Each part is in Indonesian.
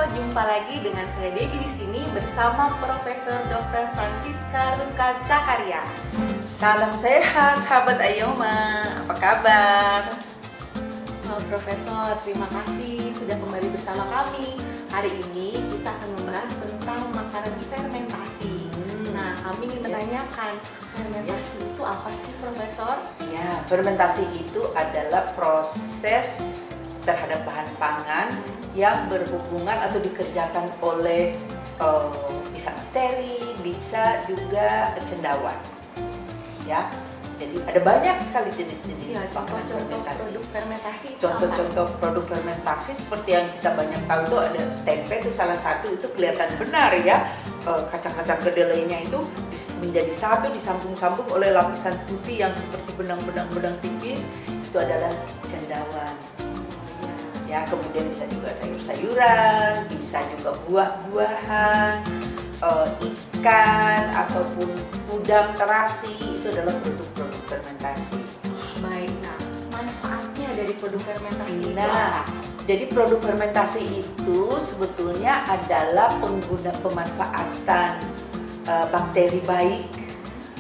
jumpa lagi dengan saya Debbie di sini bersama Profesor Dr. Francisca Ruka Zakaria. Salam sehat, sahabat Ayoma. Apa kabar? Profesor, terima kasih sudah kembali bersama kami. Hari ini kita akan membahas tentang makanan fermentasi. Nah, kami ingin menanyakan, fermentasi itu apa sih, Profesor? Ya, fermentasi itu adalah proses terhadap bahan pangan yang berhubungan atau dikerjakan oleh bisa bakteri, bisa juga cendawan. Ya, jadi ada banyak sekali jenis-jenis contoh-contoh produk fermentasi. Contoh-contoh produk fermentasi seperti yang kita banyak tahu tuh ada tempe itu salah satu, itu kelihatan benar ya. Kacang-kacang kedelainya itu menjadi satu, disambung-sambung oleh lapisan putih yang seperti benang-benang tipis, itu adalah cendawan. Ya, kemudian bisa juga sayur-sayuran, bisa juga buah-buahan, ikan ataupun udang terasi, itu adalah produk-produk fermentasi. Baik, nah manfaatnya dari produk fermentasi itu apa? Jadi produk fermentasi itu sebetulnya adalah pemanfaatan bakteri baik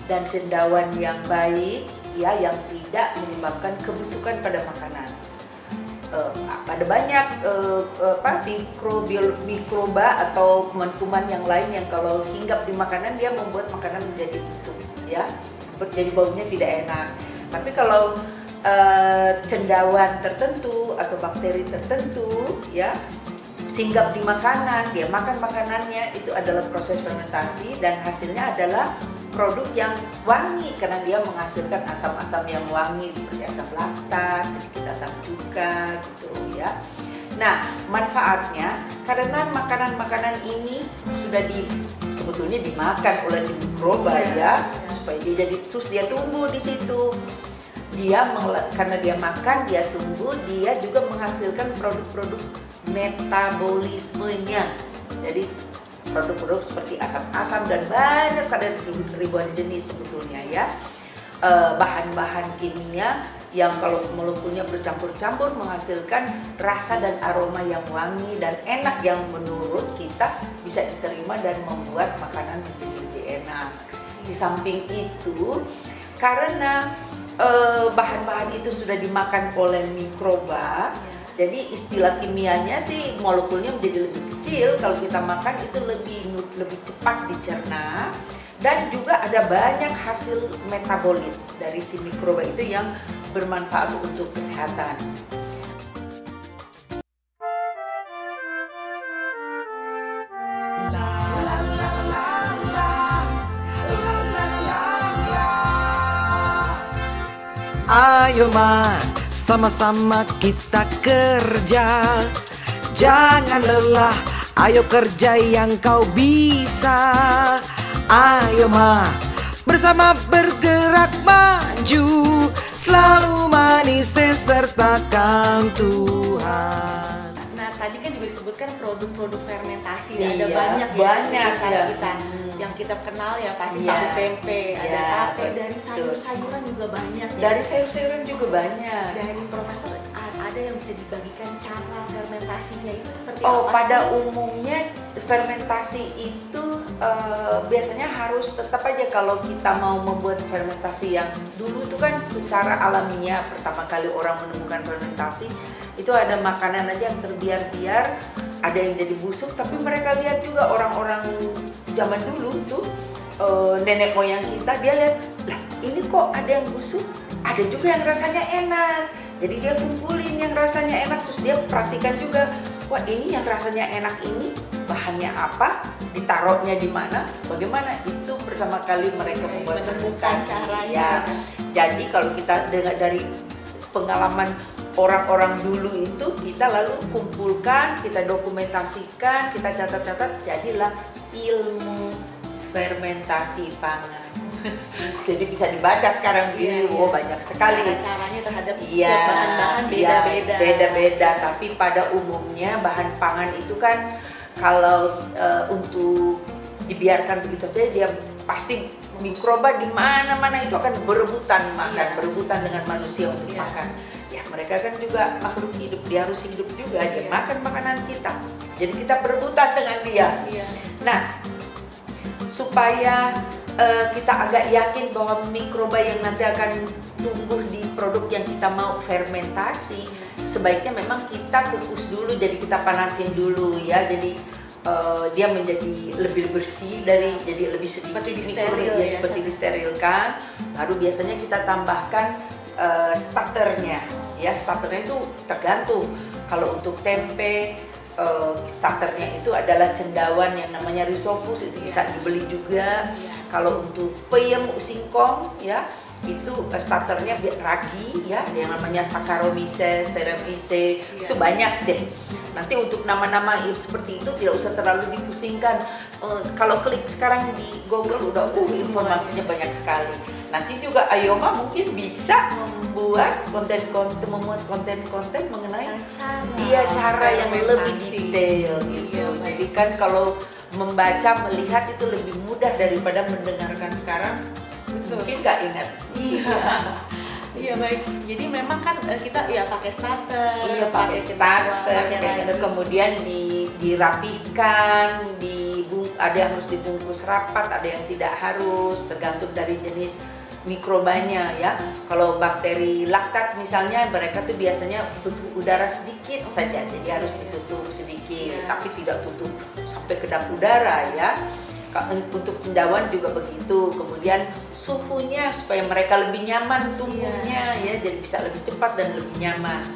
dan cendawan yang baik, ya, yang tidak menyebabkan kebusukan pada makanan. Ada banyak mikroba atau kuman-kuman yang lain yang kalau hinggap di makanan dia membuat makanan menjadi busuk, ya, jadi baunya tidak enak. Tapi kalau cendawan tertentu atau bakteri tertentu, ya, singgap di makanan, dia makan makanannya, itu adalah proses fermentasi dan hasilnya adalah produk yang wangi karena dia menghasilkan asam-asam yang wangi seperti asam laktat, sedikit asam cuka gitu ya. Nah, manfaatnya karena makanan-makanan ini sudah sebetulnya dimakan oleh si mikroba ya, supaya dia jadi terus dia tumbuh di situ. Karena dia makan, dia tumbuh, dia juga menghasilkan produk-produk metabolismenya. Jadi produk-produk seperti asam-asam dan banyak, ada ribuan jenis sebetulnya ya, bahan-bahan kimia yang kalau molekulnya bercampur-campur menghasilkan rasa dan aroma yang wangi dan enak yang menurut kita bisa diterima dan membuat makanan menjadi lebih enak. Di samping itu, karena bahan-bahan itu sudah dimakan oleh mikroba, jadi istilah kimianya sih molekulnya menjadi lebih kecil. Kalau kita makan itu lebih cepat dicerna, dan juga ada banyak hasil metabolit dari si mikroba itu yang bermanfaat untuk kesehatan. Ayo sama-sama kita kerja, jangan lelah, ayo kerja yang kau bisa. Ayo bersama bergerak maju, selalu manis sertakan Tuhan. Nah, tadi kan juga disebutkan produk-produk fermentasi, iya, ada banyak ya kita. Yang kita kenal ya pasti tahu tempe, ada tape, dari sayur-sayuran juga banyak ya. Dari sayur-sayuran juga banyak. Dari Profesor, ada yang bisa dibagikan cara fermentasinya itu seperti apa sih? Pada umumnya fermentasi itu biasanya harus tetap aja, kalau kita mau membuat fermentasi yang dulu itu kan secara alamiah pertama kali orang menemukan fermentasi itu ada makanan aja yang terbiar-biar, ada yang jadi busuk, tapi mereka lihat juga orang-orang zaman dulu tuh nenek moyang kita, dia lihat, lah ini kok ada yang busuk, ada juga yang rasanya enak. Jadi dia kumpulin yang rasanya enak, terus dia perhatikan juga, wah ini yang rasanya enak ini bahannya apa, ditaruhnya di mana, bagaimana. Itu pertama kali mereka membuat fermentasi ya. Jadi kalau kita dengar dari pengalaman orang-orang dulu itu, kita lalu kumpulkan, kita dokumentasikan, kita catat-catat, jadilah ilmu fermentasi pangan. Jadi bisa dibaca sekarang ini, banyak sekali caranya terhadap bahan-bahan beda-beda. Tapi pada umumnya bahan pangan itu kan kalau untuk dibiarkan begitu saja, dia pasti mikroba di mana-mana itu akan berebutan makan, berebutan dengan manusia untuk makan. Ya ya mereka kan juga makhluk hidup, dia harus hidup juga, dia makan makanan kita. Jadi kita berebutan dengan dia. Nah, supaya kita agak yakin bahwa mikroba yang nanti akan tumbuh di produk yang kita mau fermentasi, sebaiknya memang kita kukus dulu, jadi kita panasin dulu ya, jadi dia menjadi lebih bersih jadi lebih sedikit mikroba, seperti disterilkan. Lalu biasanya kita tambahkan starternya, ya starternya itu tergantung. Kalau untuk tempe starternya itu adalah cendawan yang namanya rhizopus, itu bisa dibeli juga. Kalau untuk peyem singkong ya itu starternya ragi ya, yang namanya Saccharomyces cerevisiae, itu banyak deh. Nanti untuk nama-nama seperti itu tidak usah terlalu dipusingkan. Kalau klik sekarang di Google udah informasinya banyak sekali. Nanti juga Ayoma mungkin bisa membuat konten-konten mengenai cara yang lebih detail gitu. Jadi kan kalau membaca, melihat itu lebih mudah daripada mendengarkan sekarang. Mungkin nggak ingat. Iya baik. Jadi memang kan kita ya pakai starter, pakai starter, kemudian dirapihkan, ada yang harus dibungkus rapat, ada yang tidak harus, tergantung dari jenis mikrobanya ya. Kalau bakteri laktat misalnya, mereka tuh biasanya butuh udara sedikit saja, jadi harus ditutup sedikit, tapi tidak tutup sampai kedap udara ya. Untuk cendawan juga begitu. Kemudian suhunya supaya mereka lebih nyaman tumbuhnya ya, jadi bisa lebih cepat dan lebih nyaman.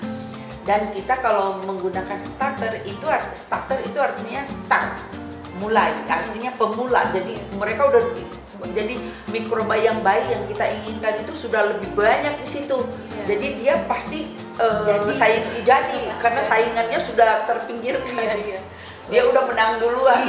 Dan kita kalau menggunakan starter itu artinya start, mulai, artinya pemula. Jadi mereka udah jadi mikroba yang baik yang kita inginkan itu sudah lebih banyak di situ. Jadi dia pasti jadi karena saingannya sudah terpinggirkan. Dia udah menang duluan.